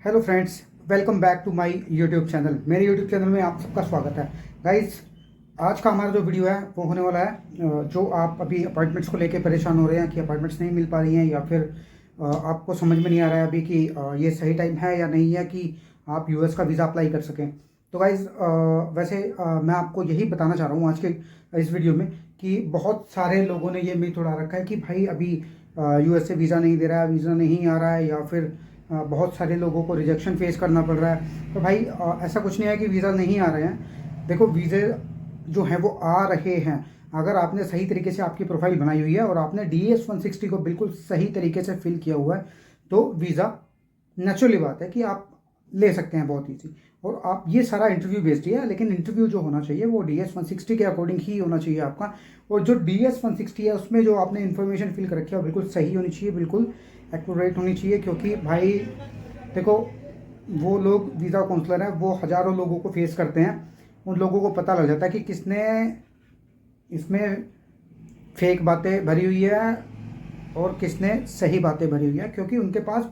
Hello friends, welcome back to my YouTube channel. मेरे YouTube channel में आप सबका स्वागत है। गाइस, आज का हमारा जो वीडियो है वो होने वाला है जो आप अभी अपॉइंटमेंट्स को लेके परेशान हो रहे हैं कि अपॉइंटमेंट्स नहीं मिल पा रही हैं, या फिर आपको समझ में नहीं आ रहा है अभी कि ये सही टाइम है या नहीं है कि आप यूएस का वीज़ा अप्लाई कर सकें। तो गाइस, वैसे मैं आपको यही बताना चाह रहा हूँ आज के इस वीडियो में कि बहुत सारे लोगों ने ये मिथ उड़ा रखा है कि भाई अभी यूएस से वीज़ा नहीं दे रहा है, वीज़ा नहीं आ रहा है, या फिर बहुत सारे लोगों को रिजेक्शन फेस करना पड़ रहा है। तो भाई ऐसा कुछ नहीं है कि वीज़ा नहीं आ रहे हैं। देखो, वीज़े जो हैं वो आ रहे हैं अगर आपने सही तरीके से आपकी प्रोफाइल बनाई हुई है और आपने DS 160 को बिल्कुल सही तरीके से फिल किया हुआ है, तो वीज़ा नेचुरली बात है कि आप ले सकते हैं बहुत ईजी। और आप ये सारा इंटरव्यू बेस्ड ही है, लेकिन इंटरव्यू जो होना चाहिए वो DS 160 के अकॉर्डिंग ही होना चाहिए आपका। और जो DS 160 है उसमें जो आपने इन्फॉर्मेशन फिल कर रखी है वो बिल्कुल सही होनी चाहिए, बिल्कुल एक्यूरेट होनी चाहिए। क्योंकि भाई देखो, वो लोग वीज़ा काउंसलर हैं, वो हज़ारों लोगों को फेस करते हैं। उन लोगों को पता लग जाता है कि किसने इसमें फेक बातें भरी हुई है और किसने सही बातें भरी हुई है, क्योंकि उनके पास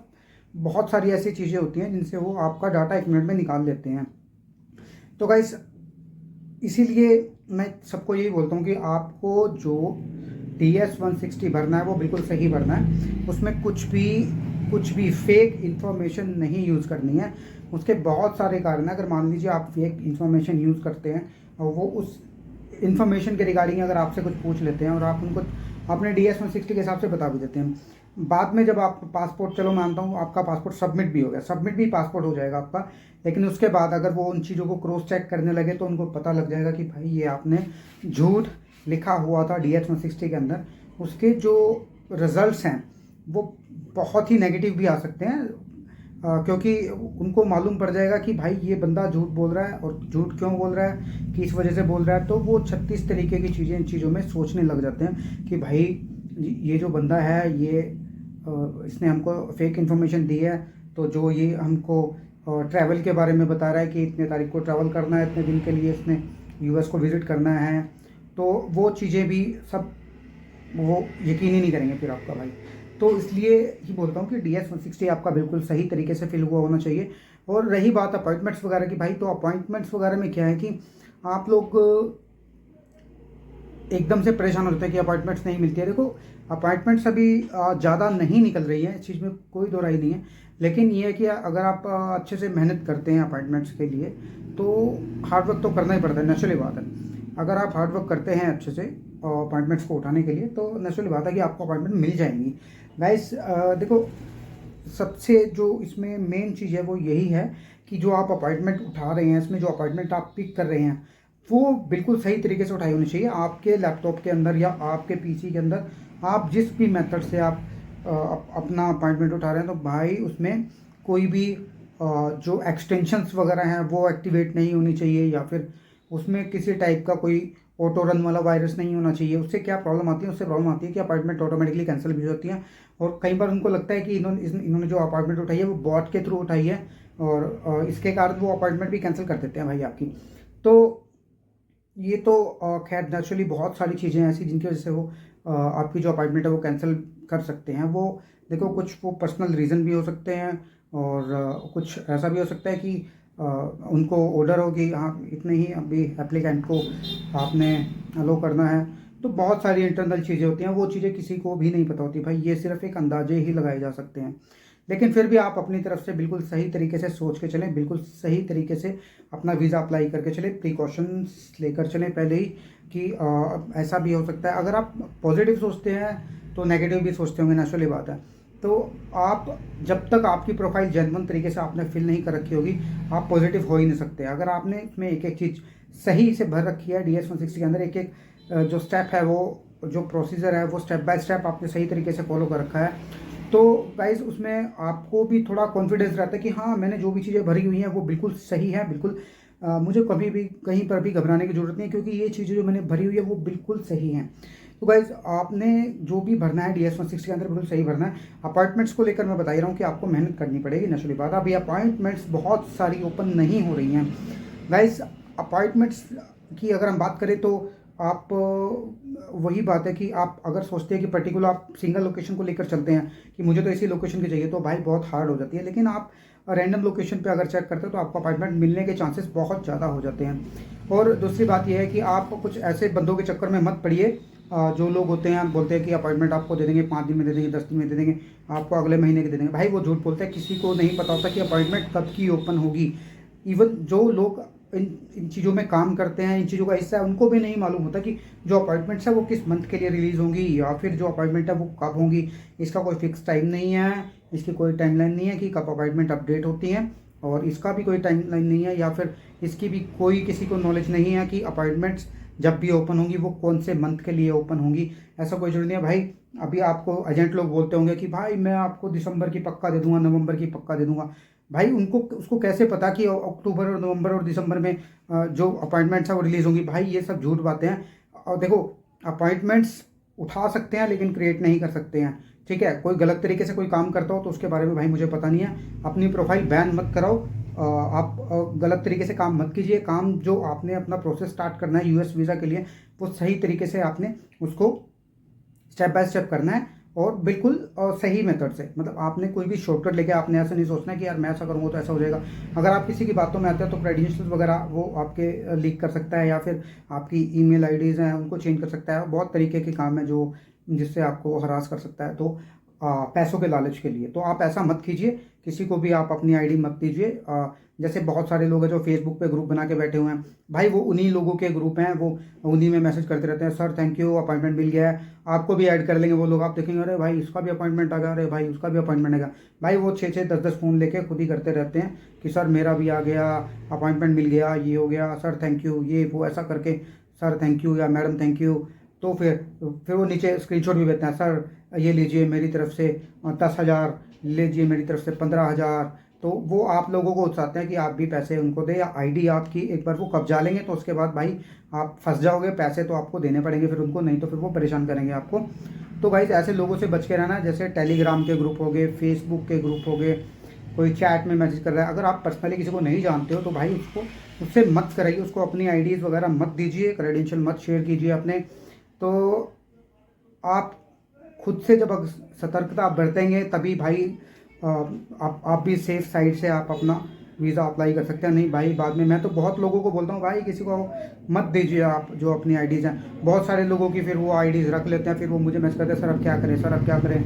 बहुत सारी ऐसी चीज़ें होती हैं जिनसे वो आपका डाटा 1 मिनट में निकाल लेते हैं। तो गाइस, इसीलिए मैं सबको यही बोलता हूँ कि आपको जो DS 160 भरना है वो बिल्कुल सही भरना है। उसमें कुछ भी फेक इन्फॉर्मेशन नहीं यूज़ करनी है। उसके बहुत सारे कारण हैं। अगर मान लीजिए आप फेक इन्फॉर्मेशन यूज़ करते हैं और वो उस इन्फॉर्मेशन के रिगार्डिंग अगर आपसे कुछ पूछ लेते हैं और आप उनको अपने DS 160 के हिसाब से बता भी देते हैं, बाद में जब आप पासपोर्ट, चलो मानता हूँ आपका पासपोर्ट सबमिट भी हो गया, सबमिट भी पासपोर्ट हो जाएगा आपका, लेकिन उसके बाद अगर वो उन चीज़ों को क्रॉस चेक करने लगे तो उनको पता लग जाएगा कि भाई ये आपने झूठ लिखा हुआ था DS 160 के अंदर। उसके जो रिजल्ट्स हैं वो बहुत ही नेगेटिव भी आ सकते हैं, क्योंकि उनको मालूम पड़ जाएगा कि भाई ये बंदा झूठ बोल रहा है, और झूठ क्यों बोल रहा है, किस वजह से बोल रहा है। तो वो 36 तरीके की चीज़ें इन चीज़ों में सोचने लग जाते हैं कि भाई ये जो बंदा है ये इसने हमको फेक इन्फॉर्मेशन दी है। तो जो ये हमको ट्रैवल के बारे में बता रहा है कि इतने तारीख को ट्रैवल करना है, इतने दिन के लिए इसने यूएस को विज़िट करना है, तो वो चीज़ें भी सब वो यकीन ही नहीं करेंगे फिर आपका भाई। तो इसलिए ही बोलता हूँ कि DS 160 आपका बिल्कुल सही तरीके से फिल हुआ होना चाहिए। और रही बात अपॉइंटमेंट्स वगैरह की, भाई तो अपॉइंटमेंट्स वगैरह में क्या है कि आप लोग एकदम से परेशान हो जाते हैं कि अपॉइंटमेंट्स नहीं मिलती है। देखो, अपॉइंटमेंट्स अभी ज़्यादा नहीं निकल रही है, इस चीज़ में कोई दो राय नहीं है। लेकिन ये है कि अगर आप अच्छे से मेहनत करते हैं अपॉइंटमेंट्स के लिए, तो हार्डवर्क तो करना ही पड़ता है, नेचुरली बात है। अगर आप हार्डवर्क करते हैं अच्छे से अपॉइंटमेंट्स को उठाने के लिए, तो नेचुरली बात है कि आपको अपॉइंटमेंट मिल जाएंगी। गाइस, देखो, सबसे जो इसमें मेन चीज़ है वो यही है कि जो आप अपॉइंटमेंट उठा रहे हैं, इसमें जो अपॉइंटमेंट आप पिक कर रहे हैं वो बिल्कुल सही तरीके से उठाई होनी चाहिए। आपके लैपटॉप के अंदर या आपके PC के अंदर आप जिस भी मेथड से आप अपना अपॉइंटमेंट उठा रहे हैं, तो भाई उसमें कोई भी जो एक्सटेंशंस वगैरह हैं वो एक्टिवेट नहीं होनी चाहिए, या फिर उसमें किसी टाइप का कोई ऑटो रन वाला वायरस नहीं होना चाहिए। उससे क्या प्रॉब्लम आती है, उससे प्रॉब्लम आती है कि अपॉइंटमेंट ऑटोमेटिकली कैंसिल भी हो जाती है। और कई बार उनको लगता है कि इन्होंने जो अपॉइंटमेंट उठाई है वो बॉट के थ्रू उठाई है, और इसके कारण वो अपॉइंटमेंट भी कैंसिल कर देते हैं भाई आपकी। तो ये तो खैर नेचुरली बहुत सारी चीज़ें ऐसी जिनकी वजह से वो आपकी जो अपॉइंटमेंट है वो कैंसिल कर सकते हैं। वो देखो, कुछ वो पर्सनल रीज़न भी हो सकते हैं, और कुछ ऐसा भी हो सकता है कि उनको ऑर्डर हो कि हाँ इतने ही अभी एप्लीकेंट को आपने अलो करना है। तो बहुत सारी इंटरनल चीज़ें होती हैं, वो चीज़ें किसी को भी नहीं पता होती भाई, ये सिर्फ एक अंदाजे ही लगाए जा सकते हैं। लेकिन फिर भी आप अपनी तरफ से बिल्कुल सही तरीके से सोच के चलें, बिल्कुल सही तरीके से अपना वीज़ा अप्लाई करके चलें, प्रिकॉशंस लेकर चलें पहले ही कि ऐसा भी हो सकता है। अगर आप पॉजिटिव सोचते हैं तो नेगेटिव भी सोचते होंगे, नेचुरली बात है। तो आप जब तक आपकी प्रोफाइल जेन्युइन तरीके से आपने फिल नहीं कर रखी होगी, आप पॉजिटिव हो ही नहीं सकते। अगर आपने इसमें एक एक चीज़ सही से भर रखी है DS 160 के अंदर, एक एक जो स्टेप है, वो जो प्रोसीजर है वो स्टेप बाय स्टेप आपने सही तरीके से फॉलो कर रखा है, तो गाइज उसमें आपको भी थोड़ा कॉन्फिडेंस रहता है कि हाँ मैंने जो भी चीज़ें भरी हुई हैं वो बिल्कुल सही है। बिल्कुल मुझे कभी भी कहीं पर भी घबराने की ज़रूरत नहीं है, क्योंकि ये चीज़ें जो मैंने भरी हुई है वो बिल्कुल सही हैं। तो गाइज, आपने जो भी भरना है DS 160 के अंदर बिल्कुल सही भरना है। अपॉइंटमेंट्स को लेकर मैं बता ही रहा हूँ कि आपको मेहनत करनी पड़ेगी, नेचुरली बात। अभी अपॉइंटमेंट्स बहुत सारी ओपन नहीं हो रही हैं गाइज। अपॉइंटमेंट्स की अगर हम बात करें तो आप वही बात है कि आप अगर सोचते हैं कि पर्टिकुलर आप सिंगल लोकेशन को लेकर चलते हैं कि मुझे तो इसी लोकेशन की चाहिए, तो भाई बहुत हार्ड हो जाती है। लेकिन आप रैंडम लोकेशन पे अगर चेक करते हो तो आपको अपार्टमेंट मिलने के चांसेस बहुत ज़्यादा हो जाते हैं। और दूसरी बात यह है कि आप कुछ ऐसे बंदों के चक्कर में मत पड़िए जो लोग होते हैं, बोलते हैं कि अपार्टमेंट आपको दे देंगे, 5 दिन में दे देंगे, 10 दिन में दे देंगे, आपको अगले महीने के दे देंगे। भाई वो झूठ बोलते हैं, किसी को नहीं पता होता कि अपार्टमेंट कब की ओपन होगी। इवन जो लोग इन चीज़ों में काम करते हैं, इन चीज़ों का हिस्सा है, उनको भी नहीं मालूम होता कि जो अपार्टमेंट्स है वो किस मंथ के लिए रिलीज़ होंगी, या फिर जो अपार्टमेंट है वो कब होंगी। इसका कोई फिक्स टाइम नहीं है, इसकी कोई टाइमलाइन नहीं है कि कब अपार्टमेंट अपडेट होती हैं, और इसका भी कोई टाइमलाइन नहीं है, या फिर इसकी भी कोई किसी को नॉलेज नहीं है कि अपार्टमेंट्स जब भी ओपन होंगी वो कौन से मंथ के लिए ओपन होंगी। ऐसा कोई जरूरी नहीं है भाई। अभी आपको एजेंट लोग बोलते होंगे कि भाई मैं आपको दिसंबर की पक्का दे दूंगा, नवंबर की पक्का दे दूंगा। भाई उनको उसको कैसे पता कि अक्टूबर और नवंबर और दिसंबर में जो अपॉइंटमेंट्स है वो रिलीज़ होंगी। भाई ये सब झूठ बातें हैं। और देखो, अपॉइंटमेंट्स उठा सकते हैं लेकिन क्रिएट नहीं कर सकते हैं, ठीक है। कोई गलत तरीके से कोई काम करता हो तो उसके बारे में भाई मुझे पता नहीं है। अपनी प्रोफाइल बैन मत कराओ, आप गलत तरीके से काम मत कीजिए। काम जो आपने अपना प्रोसेस स्टार्ट करना है यूएस वीज़ा के लिए, वो सही तरीके से आपने उसको स्टेप बाय स्टेप करना है, और बिल्कुल सही मेथड से। मतलब आपने कोई भी शॉर्टकट लेके आपने ऐसा नहीं सोचना कि यार मैं ऐसा करूँगा तो ऐसा हो जाएगा। अगर आप किसी की बातों में आते हैं तो क्रेडेंशियल्स वगैरह वो आपके लीक कर सकता है, या फिर आपकी ईमेल आईडीज़ हैं उनको चेंज कर सकता है। बहुत तरीके के काम है जो जिससे आपको हरास कर सकता है, तो पैसों के लालच के लिए। तो आप ऐसा मत कीजिए, किसी को भी आप अपनी आईडी मत दीजिए। जैसे बहुत सारे लोग हैं जो फेसबुक पे ग्रुप बना के बैठे हुए हैं, भाई वो उन्हीं लोगों के ग्रुप हैं, वो उन्हीं में मैसेज करते रहते हैं, सर थैंक यू अपॉइंटमेंट मिल गया है। आपको भी ऐड कर लेंगे वो लोग, आप देखेंगे अरे भाई इसका भी अपॉइंटमेंट आ गया, अरे भाई उसका भी अपॉइंटमेंट आ गया। भाई वो 6-6 10-10 फ़ोन लेके खुद ही करते रहते हैं कि सर मेरा भी आ गया, अपॉइंटमेंट मिल गया, ये हो गया, सर थैंक यू, ये वो ऐसा करके, सर थैंक यू या मैडम थैंक यू। तो फिर वो नीचे स्क्रीनशॉट भी भेजते हैं, सर ये लीजिए मेरी तरफ से 10,000, लीजिए मेरी तरफ से 15,000। तो वो आप लोगों को उकसाते हैं कि आप भी पैसे उनको दें, या आईडी आपकी एक बार वो कब्जा लेंगे तो उसके बाद भाई आप फंस जाओगे। पैसे तो आपको देने पड़ेंगे फिर उनको, नहीं तो फिर वो परेशान करेंगे आपको। तो भाई ऐसे लोगों से बच के रहना। जैसे टेलीग्राम के ग्रुप हो गए, फेसबुक के ग्रुप हो गए, कोई चैट में मैसेज कर रहा है, अगर आप पर्सनली किसी को नहीं जानते हो तो भाई उससे मत कराइए, उसको अपनी आईडीज़ वगैरह मत दीजिए, क्रेडेंशियल मत शेयर कीजिए अपने। तो आप खुद से जब सतर्कता आप बरतेंगे तभी भाई आप भी सेफ साइड से आप अपना वीज़ा अप्लाई कर सकते हैं। नहीं भाई बाद में, मैं तो बहुत लोगों को बोलता हूँ भाई किसी को मत दीजिए आप जो अपनी आईडीज़ हैं। बहुत सारे लोगों की फिर वो आईडीज़ रख लेते हैं, फिर वो मुझे मैसेज करते हैं, सर अब क्या करें, सर अब क्या करें,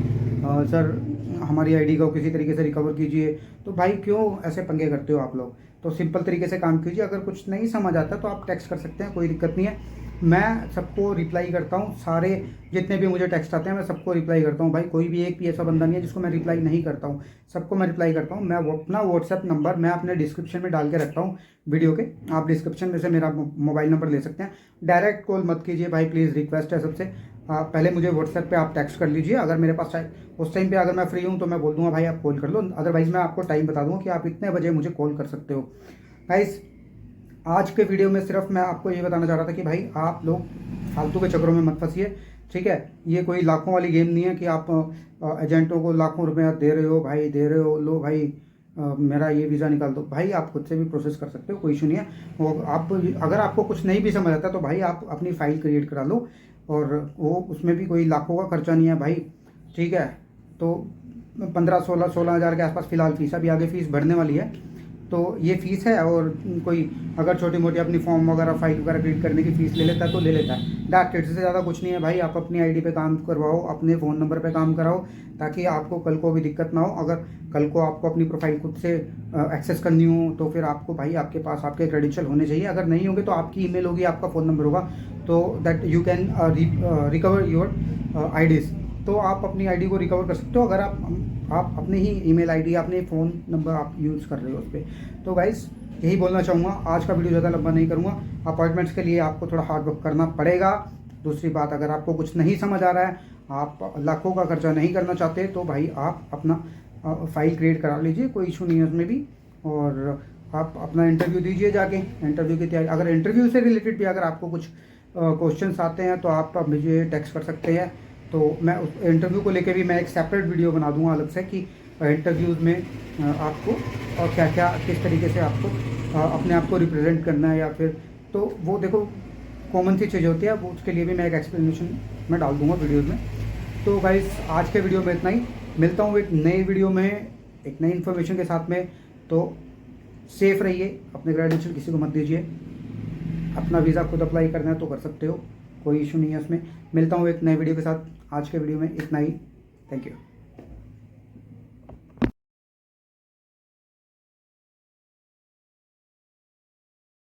सर हमारी आईडी को किसी तरीके से रिकवर कीजिए। तो भाई क्यों ऐसे पंगे करते हो आप लोग? तो सिंपल तरीके से काम कीजिए। अगर कुछ नहीं समझ आता तो आप टेक्स्ट कर सकते हैं, कोई दिक्कत नहीं है। मैं सबको रिप्लाई करता हूँ, सारे जितने भी मुझे टेक्स्ट आते हैं मैं सबको रिप्लाई करता हूँ भाई। कोई भी एक भी ऐसा बंदा नहीं है जिसको मैं रिप्लाई नहीं करता हूँ, सबको मैं रिप्लाई करता हूँ। मैं अपना व्हाट्सएप नंबर मैं अपने डिस्क्रिप्शन में डाल के रखता हूँ वीडियो के, आप डिस्क्रिप्शन में से मेरा मोबाइल नंबर ले सकते हैं। डायरेक्ट कॉल मत कीजिए भाई प्लीज़, रिक्वेस्ट है सबसे। पहले मुझे व्हाट्सएप पे आप टेक्स्ट कर लीजिए, अगर मेरे पास उस टाइम पे अगर मैं फ्री हूँ तो मैं बोल दूँगा भाई आप कॉल कर लो, अदरवाइज़ मैं आपको टाइम बता दूँगा कि आप इतने बजे मुझे कॉल कर सकते हो। गाइस आज के वीडियो में सिर्फ मैं आपको ये बताना चाह रहा था कि भाई आप लोग फालतू के चक्करों में मत फंसिए, ठीक है। ये कोई लाखों वाली गेम नहीं है कि आप एजेंटों को लाखों रुपए दे रहे हो, भाई दे रहे हो, लो भाई मेरा ये वीज़ा निकाल दो। भाई आप खुद से भी प्रोसेस कर सकते हो, कोई इशू नहीं है। वो आप अगर आपको कुछ नहीं भी समझ आता तो भाई आप अपनी फ़ाइल क्रिएट करा लो, और वो उसमें भी कोई लाखों का खर्चा नहीं है भाई, ठीक है। तो 15-16 हज़ार के आसपास फ़िलहाल फीस, अभी आगे फ़ीस बढ़ने वाली है, तो ये फ़ीस है। और कोई अगर छोटी मोटी अपनी फॉर्म वगैरह फाइल वगैरह क्रिएट करने की फ़ीस ले लेता है तो ले लेता है। डाक से ज़्यादा कुछ नहीं है भाई। आप अपनी आईडी पे काम करवाओ, अपने फ़ोन नंबर पे काम कराओ, ताकि आपको कल को भी दिक्कत ना हो। अगर कल को आपको अपनी प्रोफाइल खुद से एक्सेस करनी हो तो फिर आपको भाई आपके पास आपके क्रेडेंशियल होने चाहिए। अगर नहीं होंगे तो आपकी ईमेल होगी, आपका फ़ोन नंबर होगा, तो that you can recover your IDs. तो आप अपनी आईडी को रिकवर कर सकते हो अगर आप अपनी ही ईमेल आईडी, अपने फ़ोन नंबर आप यूज़ कर रहे हो उस पर। तो गाइस यही बोलना चाहूँगा, आज का वीडियो ज़्यादा लंबा नहीं करूँगा। अपॉइंटमेंट्स के लिए आपको थोड़ा हार्ड वर्क करना पड़ेगा। दूसरी बात, अगर आपको कुछ नहीं समझ आ रहा है, आप लाखों का खर्चा नहीं करना चाहते, तो भाई आप अपना फ़ाइल क्रिएट करा लीजिए, कोई इशू नहीं है उसमें भी। और आप अपना इंटरव्यू दीजिए जाके, इंटरव्यू की तैयारी। अगर इंटरव्यू से रिलेटेड भी अगर आपको कुछ क्वेश्चंस आते हैं तो आप मुझे टेक्स्ट कर सकते हैं। तो मैं उस इंटरव्यू को लेके भी मैं एक सेपरेट वीडियो बना दूंगा अलग से कि इंटरव्यूज़ में आपको और क्या क्या किस तरीके से आपको अपने आप को रिप्रेजेंट करना है, या फिर तो वो देखो कॉमन सी चीज़ होती है, वो उसके लिए भी मैं एक एक्सप्लेनेशन मैं डाल दूँगा वीडियोज़ में। तो गाइस आज के वीडियो में इतना ही, मिलता हूँ एक नई वीडियो में एक नई इन्फॉर्मेशन के साथ में। तो सेफ़ रहिए, अपने क्रेडेंशियल किसी को मत दीजिए, अपना वीज़ा खुद अप्लाई करना है तो कर सकते हो, कोई इशू नहीं है उसमें। मिलता हूँ एक नए वीडियो के साथ, आज के वीडियो में इतना ही। Thank you.